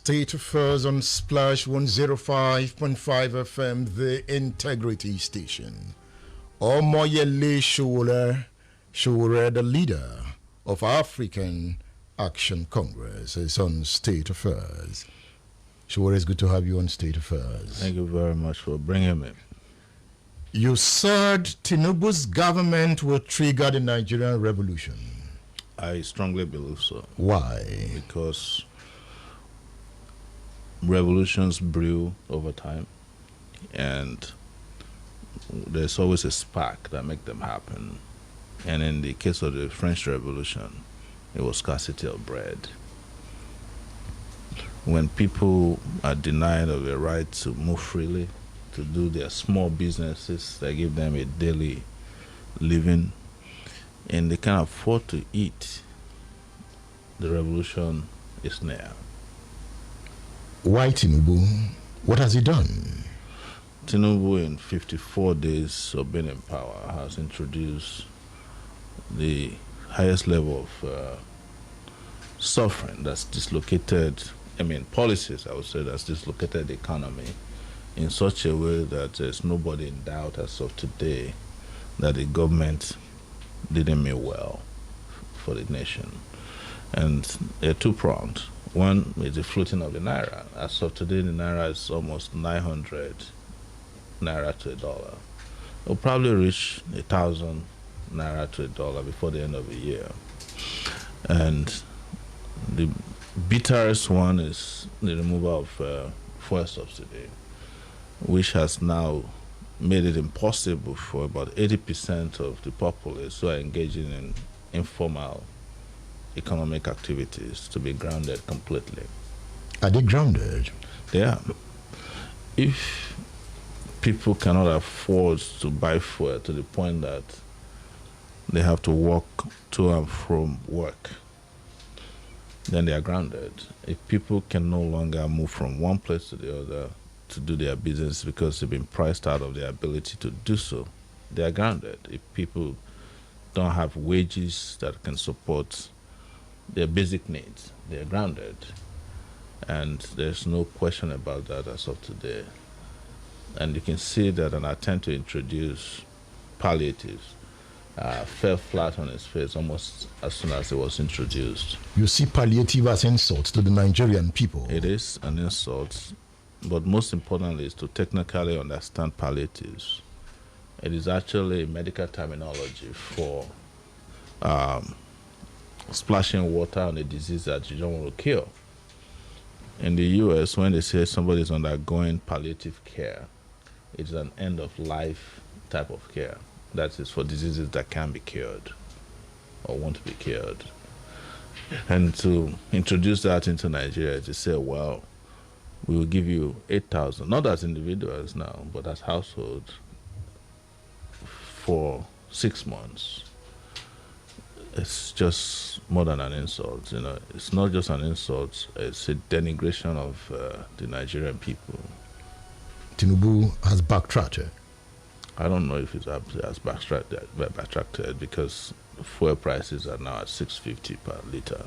State Affairs on Splash 105.5 FM, the Integrity Station. Omoyele Sowore, the leader of African Action Congress, is on State Affairs. Sowore, it's good to have you on State Affairs. Thank you very much for bringing me. You said Tinubu's government will trigger the Nigerian Revolution. I strongly believe so. Why? Because revolutions brew over time, and there's always a spark that makes them happen. And in the case of the French Revolution, it was scarcity of bread. When people are denied of the right to move freely, to do their small businesses that give them a daily living, and they can't afford to eat, the revolution is near. Why Tinubu? What has he done? Tinubu, in 54 days of being in power, has introduced the highest level of suffering that's dislocated, policies, I would say, that's dislocated the economy in such a way that there's nobody in doubt as of today that the government didn't mean well for the nation. And they're two-pronged. One is the floating of the naira. As of today, the naira is almost 900 naira to a dollar. It'll probably reach 1,000 naira to a dollar before the end of the year. And the bitterest one is the removal of fuel subsidy, which has now made it impossible for about 80% of the populace who are engaging in informal economic activities to be grounded completely. Are they grounded? They are. If people cannot afford to buy fuel to the point that they have to walk to and from work, then they are grounded. If people can no longer move from one place to the other to do their business because they've been priced out of their ability to do so, they are grounded. If people don't have wages that can support their basic needs, they are grounded. And there's no question about that as of today. And you can see that an attempt to introduce palliatives fell flat on its face almost as soon as it was introduced. You see palliative as insult to the Nigerian people. It is an insult, but most importantly is to technically understand palliatives. It is actually a medical terminology for splashing water on a disease that you don't want to cure. In the US, when they say somebody is undergoing palliative care, it's an end-of-life type of care. That is for diseases that can be cured or won't be cured. And to introduce that into Nigeria, to say, well, we will give you 8,000, not as individuals now, but as households, for 6 months. It's just more than an insult. It's not just an insult, it's a denigration of the Nigerian people. Tinubu has backtracked. I don't know if it has backtracked because fuel prices are now at $6.50 per liter,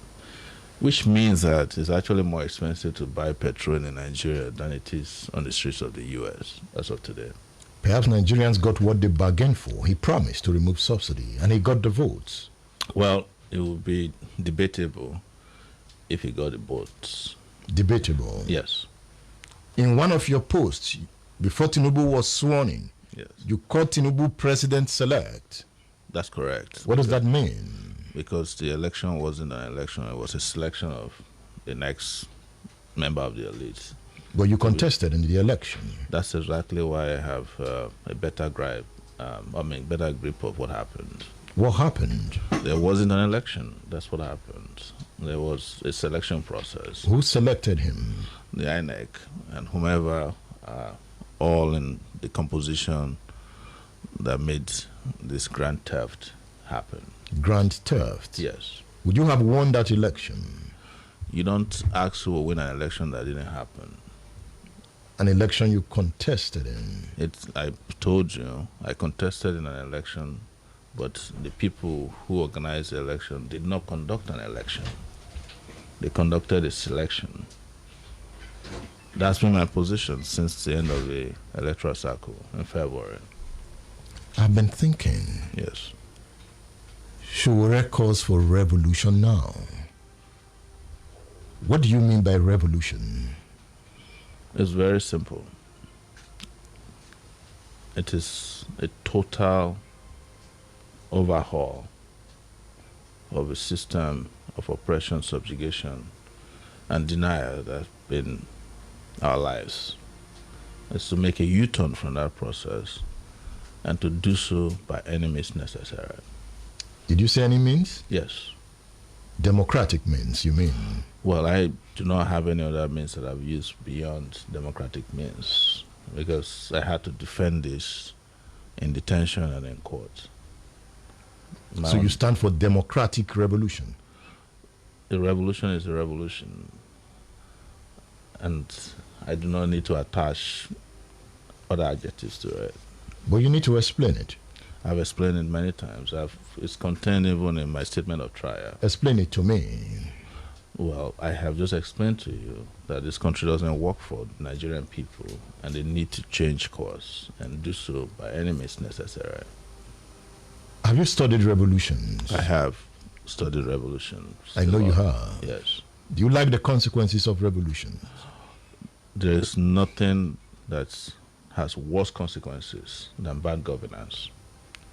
which means that it's actually more expensive to buy petrol in Nigeria than it is on the streets of the US as of today. Perhaps Nigerians got what they bargained for. He promised to remove subsidy, and he got the votes. Well, it would be debatable if he got the votes. Debatable? Yes. In one of your posts, before Tinubu was sworn in, yes, you called Tinubu president-select. That's correct. What does that mean? Because the election wasn't an election, it was a selection of the next member of the elite. But you contested in the election. That's exactly why I have a better grip of what happened. What happened? There wasn't an election. That's what happened. There was a selection process. Who selected him? The INEC and whomever, all in the composition that made this grand theft happen. Grand theft? Yes. Would you have won that election? You don't ask who will win an election that didn't happen. An election you contested in? I told you, I contested in an election, but the people who organized the election did not conduct an election. They conducted a selection. That's been my position since the end of the electoral cycle in February. I've been thinking. Yes. Sowore calls for revolution now. What do you mean by revolution? It's very simple. It is a total overhaul of a system of oppression, subjugation, and denial that's been our lives. It's to make a U-turn from that process and to do so by any means necessary. Did you say any means? Yes. Democratic means, you mean? Well, I do not have any other means that I've used beyond democratic means because I had to defend this in detention and in court. So you stand for democratic revolution? A revolution is a revolution. And I do not need to attach other adjectives to it. But you need to explain it. I've explained it many times. It's contained even in my statement of trial. Explain it to me. Well, I have just explained to you that this country doesn't work for Nigerian people and they need to change course and do so by any means necessary. Have you studied revolutions? I have studied revolutions. I know you have. Yes. Do you like the consequences of revolutions? There is nothing that has worse consequences than bad governance.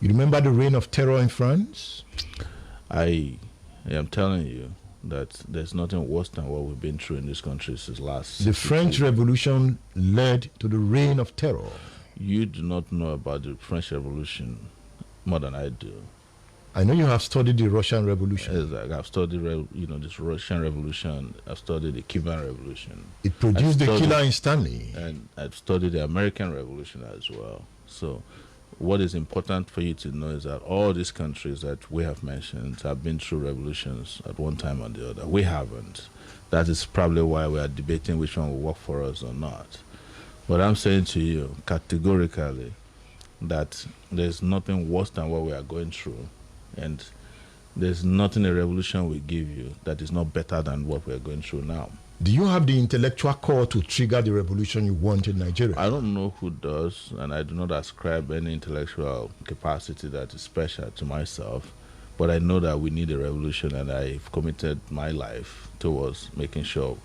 You remember the reign of terror in France? I am telling you that there's nothing worse than what we've been through in this country since last. The French Revolution led to the reign of terror. You do not know about the French Revolution more than I do. I know you have studied the Russian Revolution. Exactly. I've studied, this Russian Revolution. I've studied the Cuban Revolution. It produced the killer instantly. And I've studied the American Revolution as well. So what is important for you to know is that all these countries that we have mentioned have been through revolutions at one time or the other. We haven't. That is probably why we are debating which one will work for us or not. But I'm saying to you categorically that there's nothing worse than what we are going through. And there's nothing a revolution will give you that is not better than what we're going through now. Do you have the intellectual core to trigger the revolution you want in Nigeria? I don't know who does, and I do not ascribe any intellectual capacity that is special to myself. But I know that we need a revolution, and I've committed my life towards making sure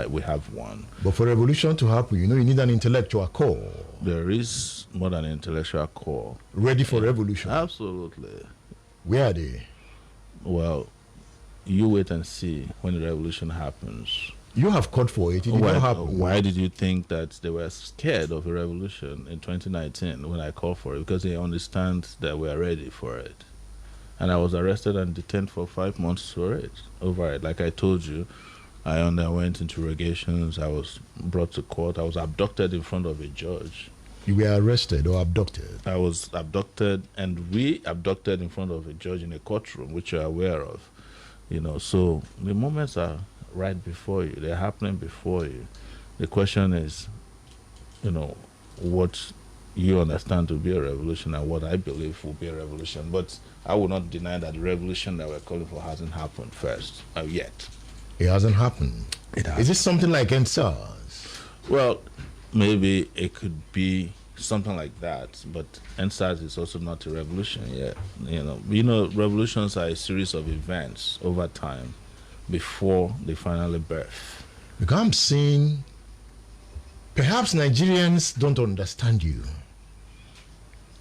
we have one. But for revolution to happen, you need an intellectual core. There is more than an intellectual core. Ready for revolution? Absolutely. Where are they? Well, you wait and see when the revolution happens. You have called for it. It did not happen. Why did you think that they were scared of a revolution in 2019 when I called for it? Because they understand that we are ready for it. And I was arrested and detained for 5 months over it. Like I told you, I underwent interrogations. I was brought to court. I was abducted in front of a judge. You were arrested or abducted? I was abducted and re-abducted in front of a judge in a courtroom, which you're aware of. So the moments are right before you. They're happening before you. The question is, what you understand to be a revolution and what I believe will be a revolution. But I will not deny that the revolution that we're calling for hasn't happened first, yet. It hasn't happened. It hasn't. Is it something like NSAS? Well, maybe it could be something like that, but NSAS is also not a revolution yet. Revolutions are a series of events over time before they finally birth. Because I'm saying perhaps Nigerians don't understand you.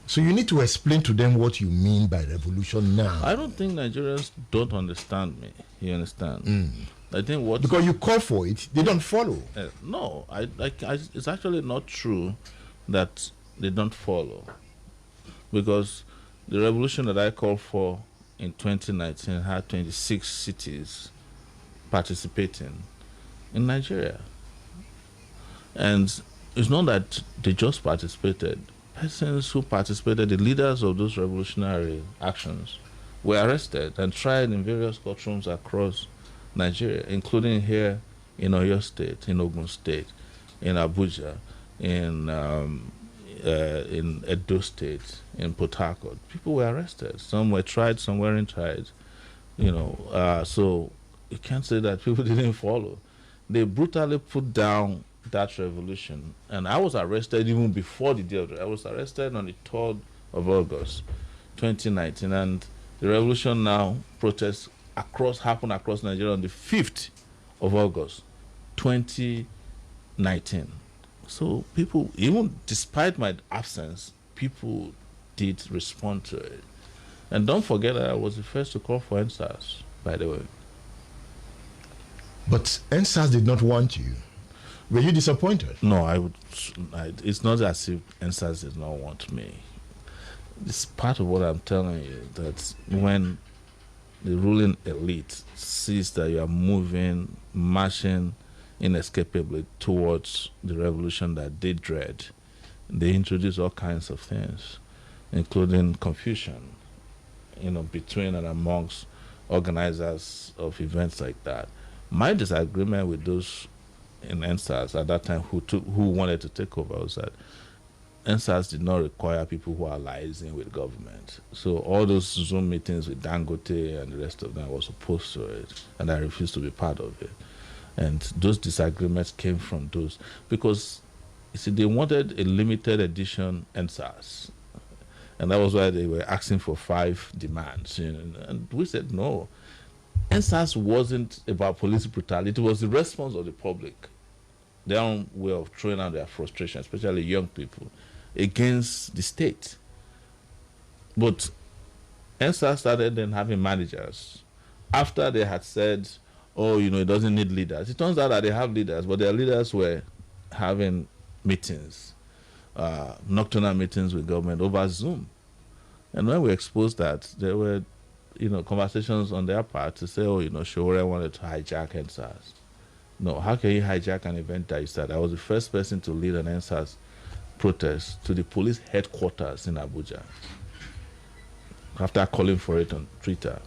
So you need to explain to them what you mean by revolution now. I don't think Nigerians don't understand me. You understand? I think what because you call for it, they don't follow. No, it's actually not true that they don't follow, because the revolution that I called for in 2019 had 26 cities participating in Nigeria, and it's not that they just participated. Persons who participated, the leaders of those revolutionary actions, were arrested and tried in various courtrooms across Nigeria, including here in Oyo State, in Ogun State, in Abuja, in Edo State, in Port Harcourt. People were arrested. Some were tried, some weren't tried. So you can't say that people didn't follow. They brutally put down that revolution, and I was arrested even before the day of I was arrested on the 3rd of August, 2019, and the revolution now protests happened across Nigeria on the 5th of August, 2019. So people, even despite my absence, people did respond to it. And don't forget that I was the first to call for NSAS, by the way. But NSAS did not want you. Were you disappointed? No, it's not as if NSAS did not want me. It's part of what I'm telling you, that when the ruling elite sees that you are marching inescapably towards the revolution that they dread, they introduce all kinds of things, including confusion, between and amongst organizers of events like that. My disagreement with those in NSAS at that time who wanted to take over was that NSAS did not require people who are liaising with government. So all those Zoom meetings with Dangote and the rest of them was opposed to it, and I refused to be part of it. And those disagreements came from those, because you see, they wanted a limited edition NSAS, and that was why they were asking for 5 demands. And we said no. NSAS wasn't about police brutality. It was the response of the public, their own way of throwing out their frustration, especially young people, against the state. But NSAS started then having managers after they had said, oh, it doesn't need leaders. It turns out that they have leaders, but their leaders were having meetings, nocturnal meetings with government over Zoom. And when we exposed that, there were conversations on their part to say, Sowore wanted to hijack NSAS. No, how can you hijack an event that you started? I was the first person to lead an NSAS protest to the police headquarters in Abuja after calling for it on Twitter.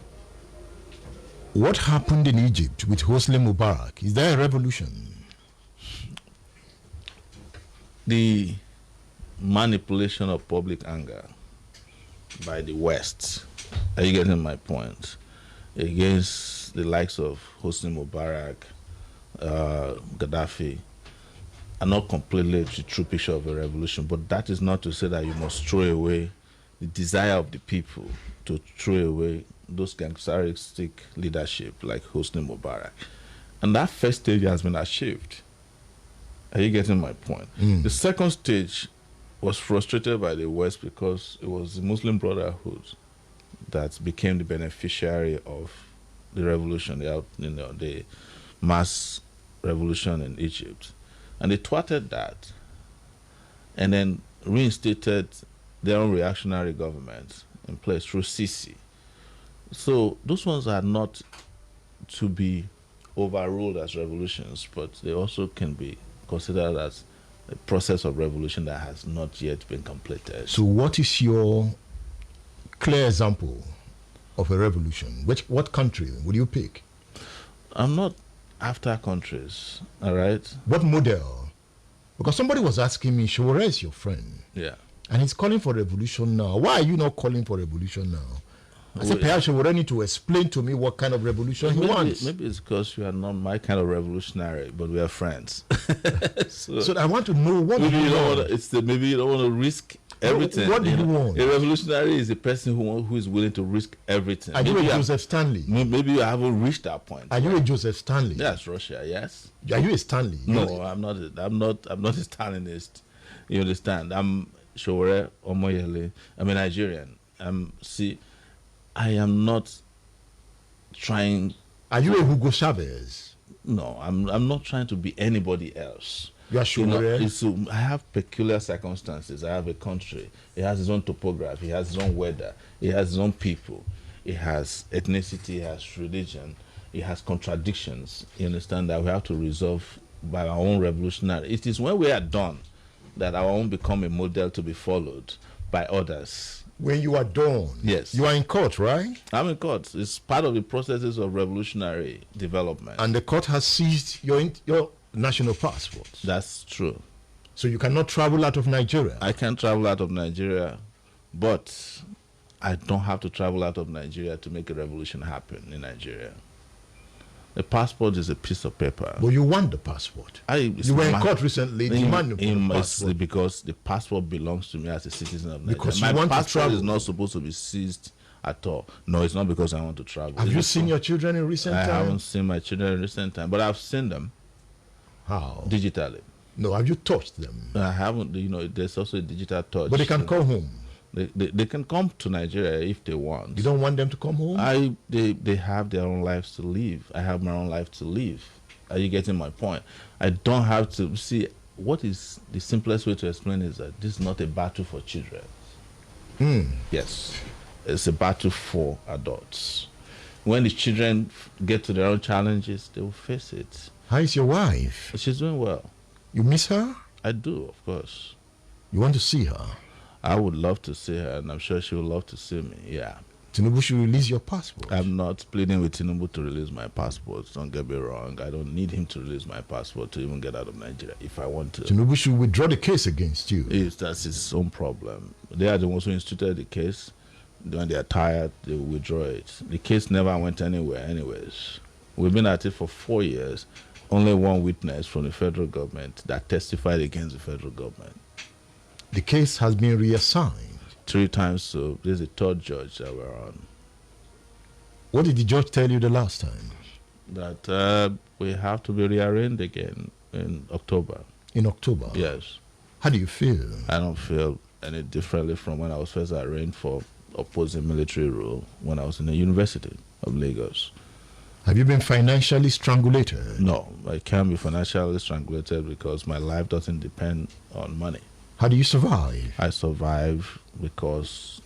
What happened in Egypt with Hosni Mubarak? Is there a revolution? The manipulation of public anger by the West, are you getting my point, against the likes of Hosni Mubarak, Gaddafi, are not completely the true picture of a revolution. But that is not to say that you must throw away the desire of the people to throw away those gangsteristic leadership like Hosni Mubarak. And that first stage has been achieved. Are you getting my point? The second stage was frustrated by the West because it was the Muslim Brotherhood that became the beneficiary of the revolution, the mass revolution in Egypt. And they thwarted that and then reinstated their own reactionary government in place through Sisi. So those ones are not to be overruled as revolutions, but they also can be considered as a process of revolution that has not yet been completed. So what is your clear example of a revolution? What country would you pick? I'm not after countries, all right? What model? Because somebody was asking me, Sowore is your friend. Yeah. And he's calling for revolution now. Why are you not calling for revolution now? I said, perhaps Sowore need to explain to me what kind of revolution he wants. Maybe it's because you are not my kind of revolutionary, but we are friends. so I want to know what maybe you want. Maybe you don't want to risk everything. What do you want? A revolutionary is a person who is willing to risk everything. Are you a Joseph Stanley? Maybe you haven't reached that point. Are you a Joseph Stanley? That's Russia, yes. Are you a Stanley? No, I'm not. I'm not a Stalinist. You understand? I'm Sowore Omoyele. I'm a Nigerian. I am not trying. Are you a Hugo Chavez? No, I'm not trying to be anybody else. You are Sowore? I have peculiar circumstances. I have a country. It has its own topography. It has its own weather. It has its own people. It has ethnicity. It has religion. It has contradictions. You understand that we have to resolve by our own revolutionary. It is when we are done that our own become a model to be followed by others. When you are done, yes, you are in court, right? I'm in court. It's part of the processes of revolutionary development. And the court has seized your national passport. That's true. So you cannot travel out of Nigeria. I can travel out of Nigeria, but I don't have to travel out of Nigeria to make a revolution happen in Nigeria. The passport is a piece of paper. But you want the passport. You were in court recently demanding the passport. Because the passport belongs to me as a citizen of Nigeria. Because my you want to passport travel. is not supposed to be seized at all. No, it's not because I want to travel. Have you seen your children in recent time? I haven't seen my children in recent time, but I've seen them. How? Digitally. No, have you touched them? I haven't. You know, there's also a digital touch. But they can come home. They can come to Nigeria if they want. You don't want them to come home? They have their own lives to live. I have my own life to live. Are you getting my point? I don't have to see. What is the simplest way to explain is that this is not a battle for children. Yes, it's a battle for adults. When the children get to their own challenges, they will face it. How is your wife? She's doing well. You miss her? I do, of course. You want to see her? I would love to see her, and I'm sure she would love to see me, yeah. Tinubu should release your passport. I'm not pleading with Tinubu to release my passport. Don't get me wrong. I don't need him to release my passport to even get out of Nigeria if I want to. Tinubu should withdraw the case against you. That's his own problem. They are the ones who instituted the case. When they are tired, they will withdraw it. The case never went anywhere anyways. We've been at it for 4 years. Only one witness from the federal government that testified against the federal government. The case has been reassigned 3 times, so this is the 3rd judge that we're on. What did the judge tell you the last time? That we have to be rearranged again in October. In October? Yes. How do you feel? I don't feel any differently from when I was first arraigned for opposing military rule when I was in the University of Lagos. Have you been financially strangulated? No, I can't be financially strangulated because my life doesn't depend on money. How do you survive? I survive because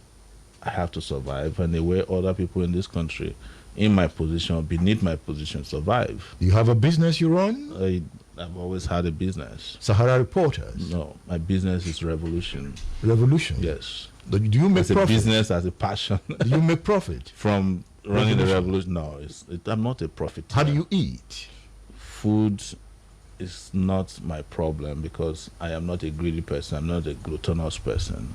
I have to survive, and the way other people in this country, in my position or beneath my position, survive. You have a business you run? I've always had a business. Sahara Reporters? No, my business is Revolution. Revolution? Yes. Do you make profit? As a business, as a passion. Do you make profit? From running the revolution? No, I'm not a profiteer. How do you eat? Food is not my problem because I am not a greedy person. I'm not a gluttonous person.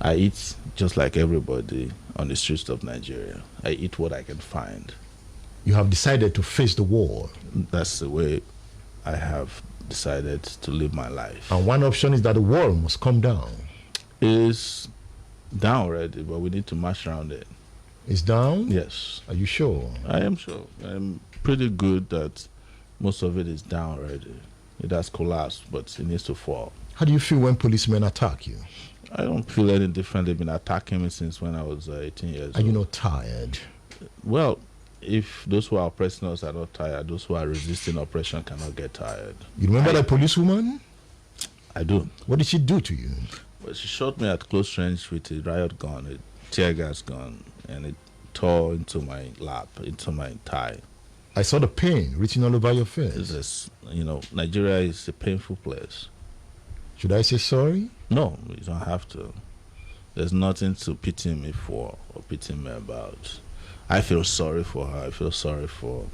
I eat just like everybody on the streets of Nigeria. I eat what I can find. You have decided to face the war. That's the way I have decided to live my life. And one option is that the wall must come down. It's down already, but we need to march around it. It's down? Yes. Are you sure? I am sure. I'm pretty good that most of it is down already. It has collapsed, but it needs to fall. How do you feel when policemen attack you? I don't feel any different. They've been attacking me since when I was 18 years old. Are you not tired? Well, if those who are oppressing us are not tired, those who are resisting oppression cannot get tired. You remember that policewoman? I do. What did she do to you? Well, she shot me at close range with a riot gun, a tear gas gun, and it tore into my lap, into my thigh. I saw the pain written all over your face. Nigeria is a painful place. Should I say sorry? No, you don't have to. There's nothing to pity me for or pity me about. I feel sorry for her. I feel sorry for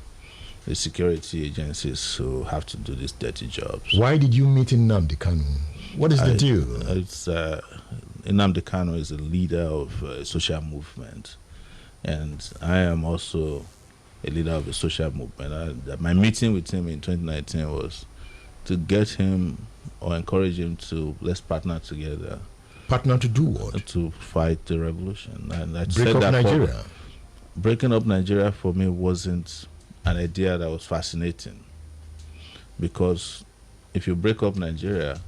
the security agencies who have to do these dirty jobs. Why did you meet Nnamdi Kanu? What is the deal? Nnamdi Kanu is a leader of a social movement, and I am also a leader of a social movement. My meeting with him in 2019 was to get him or encourage him to let's partner together. Partner to do what? To fight the revolution. And I break up Nigeria. Breaking up Nigeria for me wasn't an idea that was fascinating, because if you break up Nigeria,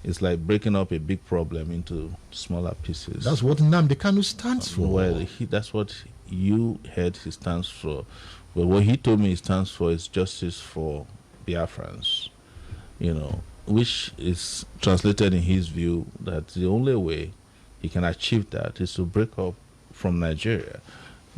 it's like breaking up a big problem into smaller pieces. That's what Nnamdi Kanu stands for. Well, that's what you heard he stands for. But what he told me he stands for is justice for Biafrans, which is translated in his view that the only way he can achieve that is to break up from Nigeria.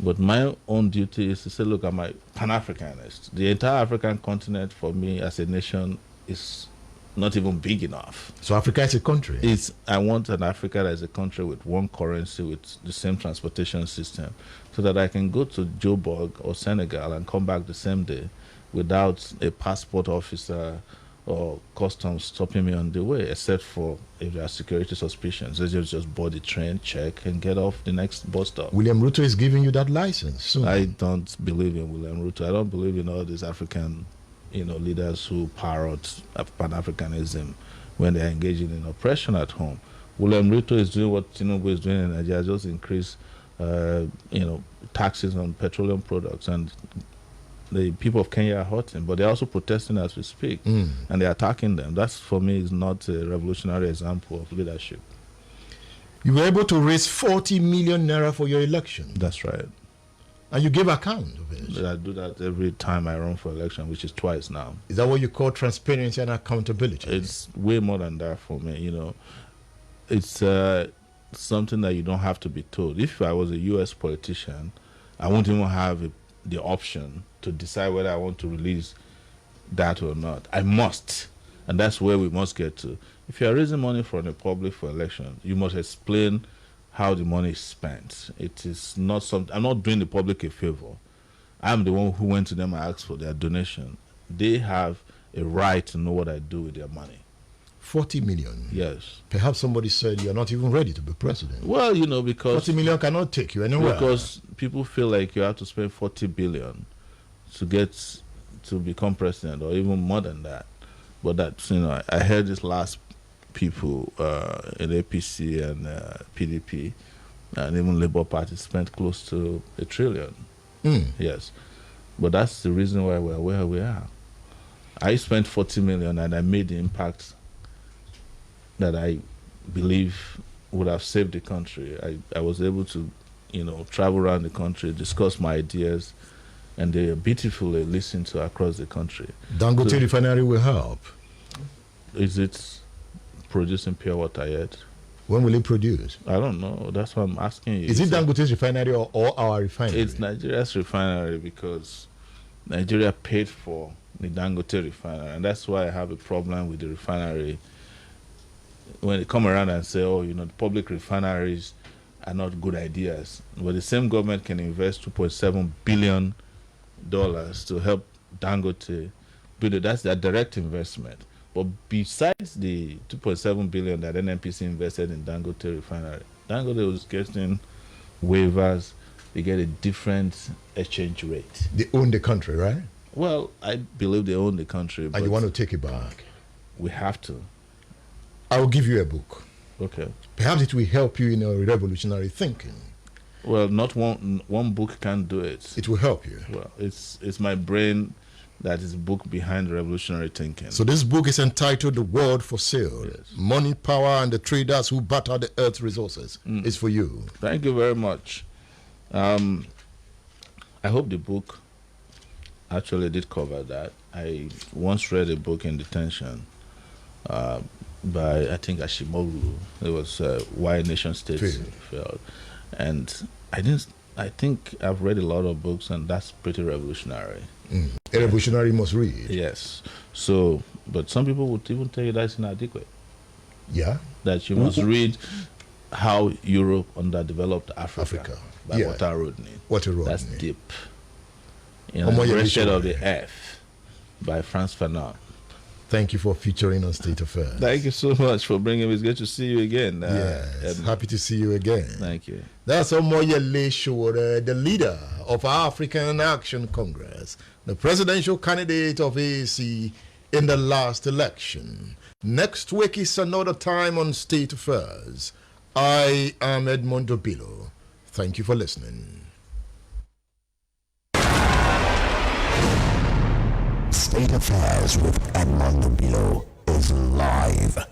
But my own duty is to say, look, I'm a Pan-Africanist. The entire African continent for me as a nation is not even big enough. So Africa is a country? I want an Africa that is a country with one currency, with the same transportation system, so that I can go to Joburg or Senegal and come back the same day without a passport officer or customs stopping me on the way, except for if there are security suspicions. They just board the train, check, and get off the next bus stop. William Ruto is giving you that license soon. I don't believe in William Ruto. I don't believe in all these African, leaders who parrot Pan-Africanism when they're engaging in oppression at home. William Ruto is doing what Tinubu is doing in Nigeria, just increase, taxes on petroleum products, and the people of Kenya are hurting, but they're also protesting as we speak, and they're attacking them. That, for me, is not a revolutionary example of leadership. You were able to raise 40 million naira for your election. That's right. And you gave account of it. I do that every time I run for election, which is twice now. Is that what you call transparency and accountability? It's way more than that for me, It's something that you don't have to be told. If I was a U.S. politician, I wouldn't even have the option to decide whether I want to release that or not. I must. And that's where we must get to. If you are raising money from the public for election, you must explain how the money is spent. It is not something, I'm not doing the public a favor. I'm the one who went to them and asked for their donation. They have a right to know what I do with their money. 40 million? Yes. Perhaps somebody said you're not even ready to be president. Well, because 40 million cannot take you anywhere. Because people feel like you have to spend 40 billion to get to become president, or even more than that. But that's, I heard this last people in APC and PDP and even Labour Party spent close to $1 trillion. Yes. But that's the reason why we're where we are. I spent 40 million and I made the impact that I believe would have saved the country. I was able to, travel around the country, discuss my ideas, and they are beautifully listened to across the country. Dangote refinery will help. Is it producing pure water yet? When will it produce? I don't know. That's what I'm asking you. Is it Dangote's refinery or our refinery? It's Nigeria's refinery, because Nigeria paid for the Dangote refinery, and that's why I have a problem with the refinery. When they come around and say, the public refineries are not good ideas, but the same government can invest $2.7 billion to help Dangote build it. That's their direct investment. But besides the $2.7 billion that NNPC invested in Dangote refinery, Dangote was getting waivers. They get a different exchange rate. They own the country, right? Well, I believe they own the country. And you want to take it back? We have to. I will give you a book. Okay. Perhaps it will help you in your revolutionary thinking. Well, not one book can do it. It will help you. Well, it's my brain that is the book behind revolutionary thinking. So this book is entitled The World for Sale. Yes. Money, Power, and the Traders Who Batter the Earth's Resources. It's for you. Thank you very much. I hope the book actually did cover that. I once read a book in detention by, I think, Ashimoglu. It was Why Nation States Failed. And I think I've read a lot of books, and that's pretty revolutionary. A revolutionary must read. Yes. So, but some people would even tell you that's inadequate. Yeah. That you must read How Europe Underdeveloped Africa by Walter Rodney. Walter Rodney. That's deep. Breasted of the Earth by Franz Fanon. Thank you for featuring on State Affairs. Thank you so much for bringing me. It's good to see you again. Yes, happy to see you again. Thank you. That's Omoyele Sowore, the leader of African Action Congress, the presidential candidate of AAC in the last election. Next week is another time on State Affairs. I am Edmond Dobilo. Thank you for listening. State Affairs with Edmond Bilo is live.